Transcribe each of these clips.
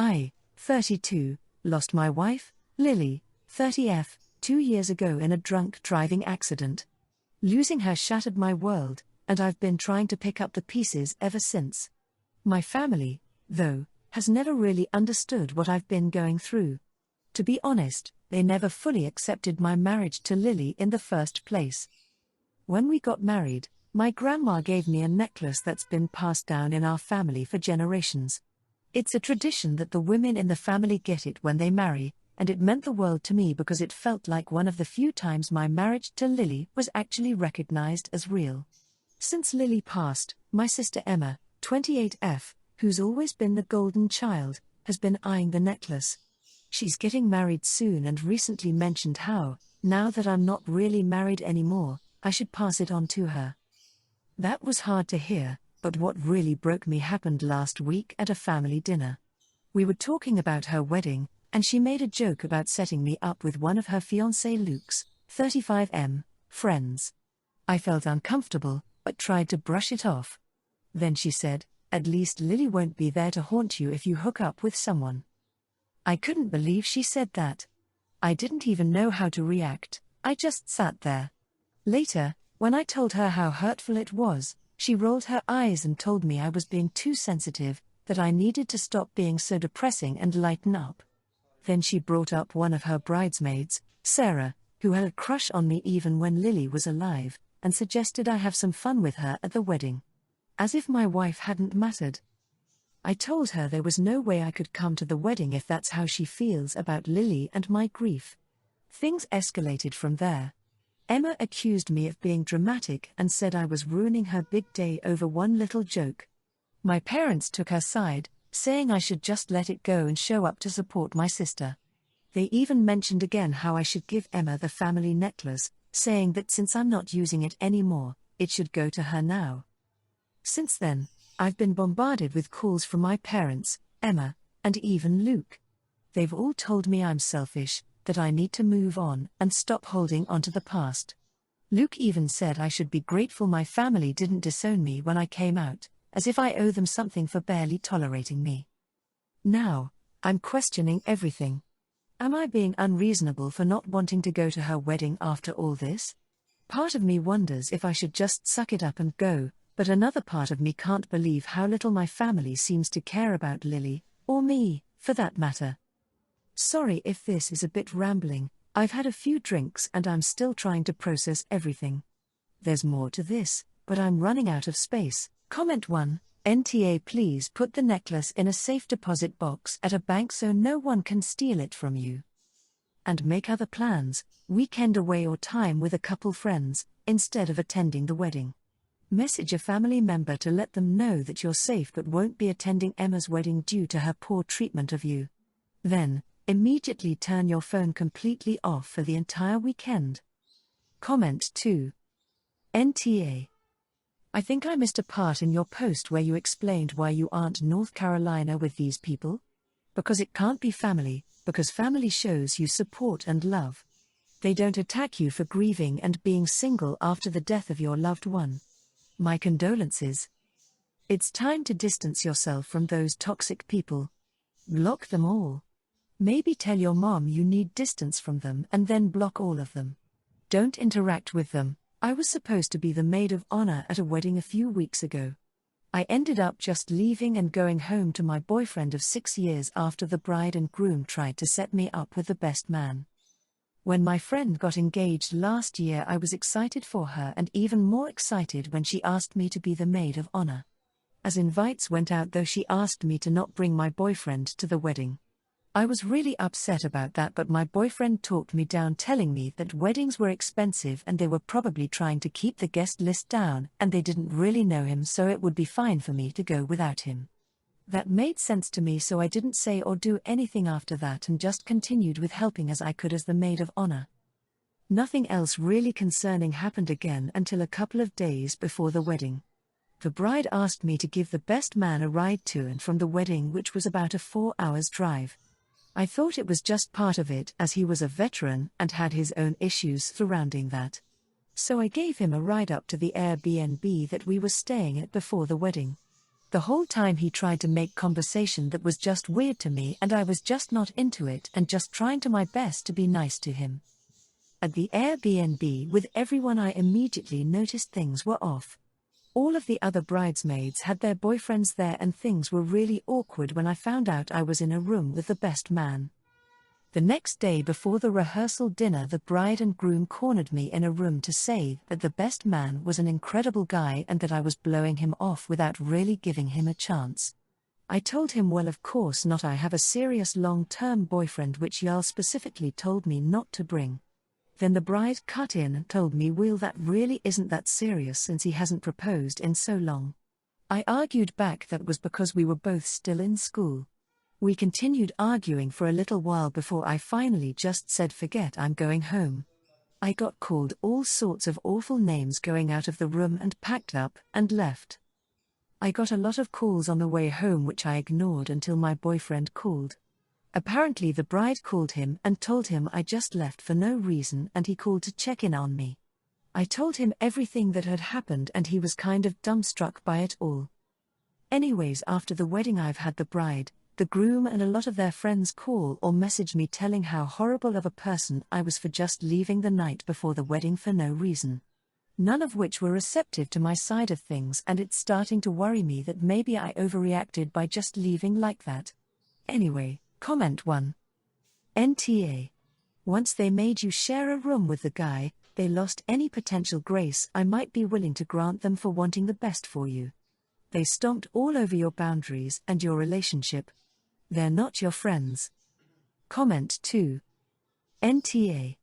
I, 32, lost my wife, Lily, 30F, 2 years ago in a drunk driving accident. Losing her shattered my world, and I've been trying to pick up the pieces ever since. My family, though, has never really understood what I've been going through. To be honest, they never fully accepted my marriage to Lily in the first place. When we got married, my grandma gave me a necklace that's been passed down in our family for generations. It's a tradition that the women in the family get it when they marry, and it meant the world to me because it felt like one of the few times my marriage to Lily was actually recognized as real. Since Lily passed, my sister Emma, 28F, who's always been the golden child, has been eyeing the necklace. She's getting married soon and recently mentioned how, now that I'm not really married anymore, I should pass it on to her. That was hard to hear, but what really broke me happened last week at a family dinner. We were talking about her wedding, and she made a joke about setting me up with one of her fiancé Luke's, 35M, friends. I felt uncomfortable, but tried to brush it off. Then she said, "At least Lily won't be there to haunt you if you hook up with someone." I couldn't believe she said that. I didn't even know how to react, I just sat there. Later, when I told her how hurtful it was, she rolled her eyes and told me I was being too sensitive, that I needed to stop being so depressing and lighten up. Then she brought up one of her bridesmaids, Sarah, who had a crush on me even when Lily was alive, and suggested I have some fun with her at the wedding. As if my wife hadn't mattered. I told her there was no way I could come to the wedding if that's how she feels about Lily and my grief. Things escalated from there. Emma accused me of being dramatic and said I was ruining her big day over one little joke. My parents took her side, saying I should just let it go and show up to support my sister. They even mentioned again how I should give Emma the family necklace, saying that since I'm not using it anymore, it should go to her now. Since then, I've been bombarded with calls from my parents, Emma, and even Luke. They've all told me I'm selfish, that I need to move on and stop holding onto the past. Luke even said I should be grateful my family didn't disown me when I came out, as if I owe them something for barely tolerating me. Now, I'm questioning everything. Am I being unreasonable for not wanting to go to her wedding after all this? Part of me wonders if I should just suck it up and go, but another part of me can't believe how little my family seems to care about Lily, or me, for that matter. Sorry if this is a bit rambling, I've had a few drinks and I'm still trying to process everything. There's more to this, but I'm running out of space. Comment 1, NTA please put the necklace in a safe deposit box at a bank so no one can steal it from you. And make other plans, weekend away or time with a couple friends, instead of attending the wedding. Message a family member to let them know that you're safe but won't be attending Emma's wedding due to her poor treatment of you. Then, immediately turn your phone completely off for the entire weekend. Comment 2. NTA. I think I missed a part in your post where you explained why you aren't North Carolina with these people. Because it can't be family, because family shows you support and love. They don't attack you for grieving and being single after the death of your loved one. My condolences. It's time to distance yourself from those toxic people. Block them all. Maybe tell your mom you need distance from them and then block all of them. Don't interact with them. I was supposed to be the maid of honor at a wedding a few weeks ago. I ended up just leaving and going home to my boyfriend of 6 years after the bride and groom tried to set me up with the best man. When my friend got engaged last year, I was excited for her and even more excited when she asked me to be the maid of honor. As invites went out though, she asked me to not bring my boyfriend to the wedding. I was really upset about that, but my boyfriend talked me down, telling me that weddings were expensive and they were probably trying to keep the guest list down and they didn't really know him, so it would be fine for me to go without him. That made sense to me, so I didn't say or do anything after that and just continued with helping as I could as the maid of honor. Nothing else really concerning happened again until a couple of days before the wedding. The bride asked me to give the best man a ride to and from the wedding, which was about a 4-hour drive. I thought it was just part of it as he was a veteran and had his own issues surrounding that. So I gave him a ride up to the Airbnb that we were staying at before the wedding. The whole time he tried to make conversation that was just weird to me, and I was just not into it and just trying to my best to be nice to him. At the Airbnb with everyone, I immediately noticed things were off. All of the other bridesmaids had their boyfriends there, and things were really awkward when I found out I was in a room with the best man. The next day before the rehearsal dinner, the bride and groom cornered me in a room to say that the best man was an incredible guy and that I was blowing him off without really giving him a chance. I told him, well, of course not, I have a serious long-term boyfriend which y'all specifically told me not to bring. Then the bride cut in and told me, well, that really isn't that serious since he hasn't proposed in so long. I argued back that was because we were both still in school. We continued arguing for a little while before I finally just said, forget, I'm going home. I got called all sorts of awful names going out of the room and packed up and left. I got a lot of calls on the way home which I ignored until my boyfriend called. Apparently the bride called him and told him I just left for no reason, and he called to check in on me. I told him everything that had happened and he was kind of dumbstruck by it all. Anyways, after the wedding I've had the bride, the groom and a lot of their friends call or message me telling how horrible of a person I was for just leaving the night before the wedding for no reason. None of which were receptive to my side of things, and it's starting to worry me that maybe I overreacted by just leaving like that. Anyway, comment 1. NTA. Once they made you share a room with the guy, they lost any potential grace I might be willing to grant them for wanting the best for you. They stomped all over your boundaries and your relationship. They're not your friends. Comment 2. NTA.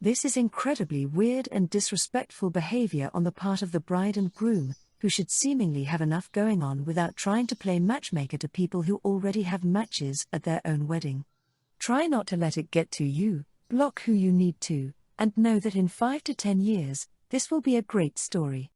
This is incredibly weird and disrespectful behavior on the part of the bride and groom, who should seemingly have enough going on without trying to play matchmaker to people who already have matches at their own wedding. Try not to let it get to you, block who you need to, and know that in 5 to 10 years, this will be a great story.